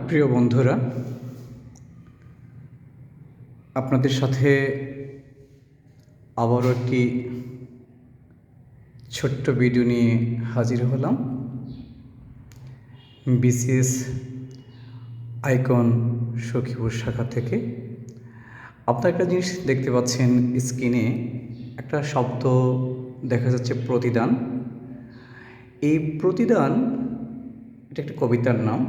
প্রিয় বন্ধুরা, আপনাদের সাথে আবারও একটি ছোট্ট ভিডিও নিয়ে হাজির হলাম। বিসিএস আইকন সখীপুর শাখা থেকে। আপনারা একটা জিনিস দেখতে পাচ্ছেন স্ক্রিনে, একটা শব্দ দেখা যাচ্ছে, প্রতিদান। এই প্রতিদান এটা একটা কবিতার নাম।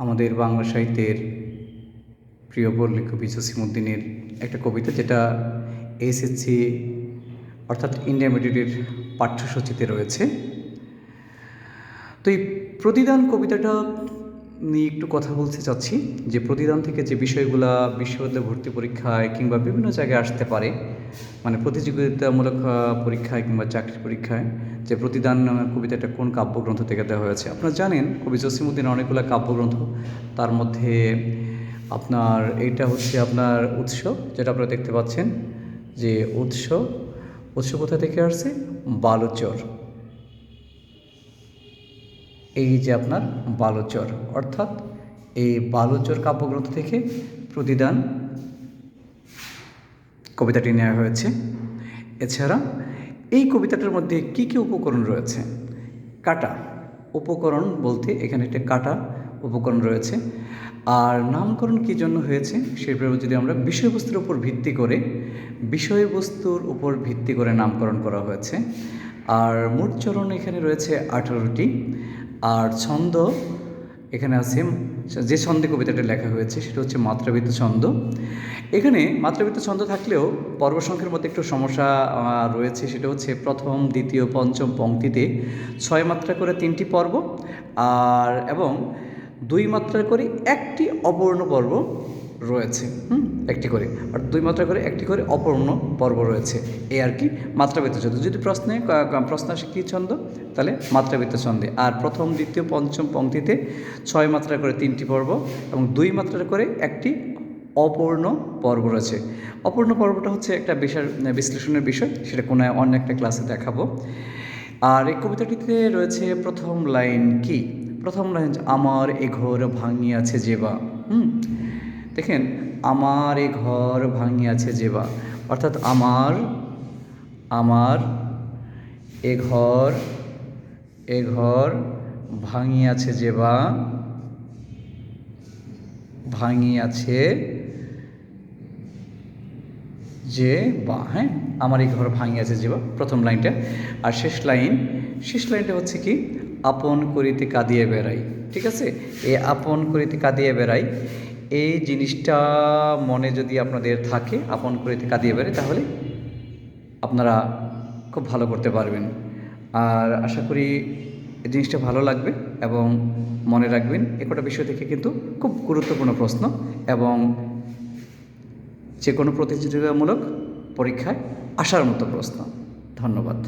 আমাদের বাংলা সাহিত্যের প্রিয় লেখক জসিমউদ্দিনের একটা কবিতা, যেটা এসএসসি অর্থাৎ ইন্টারমিডিয়েটের পাঠ্যসূচিতে রয়েছে। তো এই প্রতিদান কবিতাটা নিয়ে একটু কথা বলতে চাচ্ছি, যে প্রতিদান থেকে যে বিষয়গুলো বিশ্ববিদ্যালয় ভর্তি পরীক্ষায় কিংবা বিভিন্ন জায়গায় আসতে পারে, মানে প্রতিযোগিতামূলক পরীক্ষায় কিংবা চাকরি পরীক্ষায়, যে প্রতিদান কবিতাটা কোন কাব্যগ্রন্থ থেকে দেওয়া হয়েছে। আপনারা জানেন কবি জসিমউদ্দিন অনেকগুলো কাব্যগ্রন্থ, তার মধ্যে আপনার এইটা হচ্ছে আপনার উৎস, যেটা আপনারা দেখতে পাচ্ছেন যে উৎস কোথা থেকে আসছে? বালুচর। এই যে আপনার বালুচর, অর্থাৎ এই বালুচর কাব্যগ্রন্থ থেকে প্রতিদান কবিতাটি নেওয়া হয়েছে। এছাড়া এই কবিতাটার মধ্যে কী কী উপকরণ রয়েছে? কাটা উপকরণ বলতে এখানে একটা কাটা উপকরণ রয়েছে। আর নামকরণ কী জন্য হয়েছে সেভাবে যদি আমরা বিষয়বস্তুর উপর ভিত্তি করে নামকরণ করা হয়েছে। আর মোট চরণ এখানে রয়েছে 18টি। আর ছন্দ এখানে আছে, যে ছন্দে কবিতাটা লেখা হয়েছে সেটা হচ্ছে মাত্রাবৃত্ত ছন্দ। এখানে মাত্রাবৃত্ত ছন্দ থাকলেও পর্ব সংখ্যার মধ্যে একটু সমস্যা রয়েছে, সেটা হচ্ছে প্রথম, দ্বিতীয়, পঞ্চম পংক্তিতে 6 মাত্রা করে 3টি পর্ব, এবং 2 মাত্রা করে একটি অপূর্ণ পর্ব রয়েছে। একটি করে, আর 2 মাত্রা করে একটি করে অপূর্ণ পর্ব রয়েছে। এই আর কি মাত্রাবৃত্ত ছন্দ। যদি প্রশ্ন আসে কী ছন্দ, তাহলে মাত্রাবৃত্ত ছন্দে। আর প্রথম, দ্বিতীয়, পঞ্চম পংক্তিতে 6 মাত্রা করে 3টি পর্ব এবং 2 মাত্রা করে একটি অপূর্ণ পর্ব রয়েছে। অপূর্ণ পর্বটা হচ্ছে একটা বিশ্লেষণের বিষয়, সেটা কোনো অন্য একটা ক্লাসে দেখাবো। আর এই কবিতাটিতে রয়েছে প্রথম লাইন কি? প্রথম লাইন, আমার এ ঘর ভাঙিয়াছে যেবা। দেখেন, আমার এ ঘর ভাঙিয়াছে যেবা, অর্থাৎ আমার এ ঘর ভাঙিয়াছে যেবা, হ্যাঁ, আমার এই ঘর ভাঙিয়াছে যেবা, প্রথম লাইনটা। আর শেষ লাইনটা হচ্ছে কি? আপন করিতে কাঁদিয়ে বেড়াই। ঠিক আছে, এই আপন করিতে কাঁদিয়ে বেড়াই, এই জিনিসটা মনে যদি আপনাদের থাকে, আপন করিতে কাঁদিয়ে বেড়াই, তাহলে আপনারা খুব ভালো করতে পারবেন। আর আশা করি এই জিনিসটা ভালো লাগবে এবং মনে রাখবেন। একটা বিষয় থেকে কিন্তু খুব গুরুত্বপূর্ণ প্রশ্ন এবং যে কোনো প্রতিযোগিতামূলক পরীক্ষায় আসার মতো প্রশ্ন। ধন্যবাদ।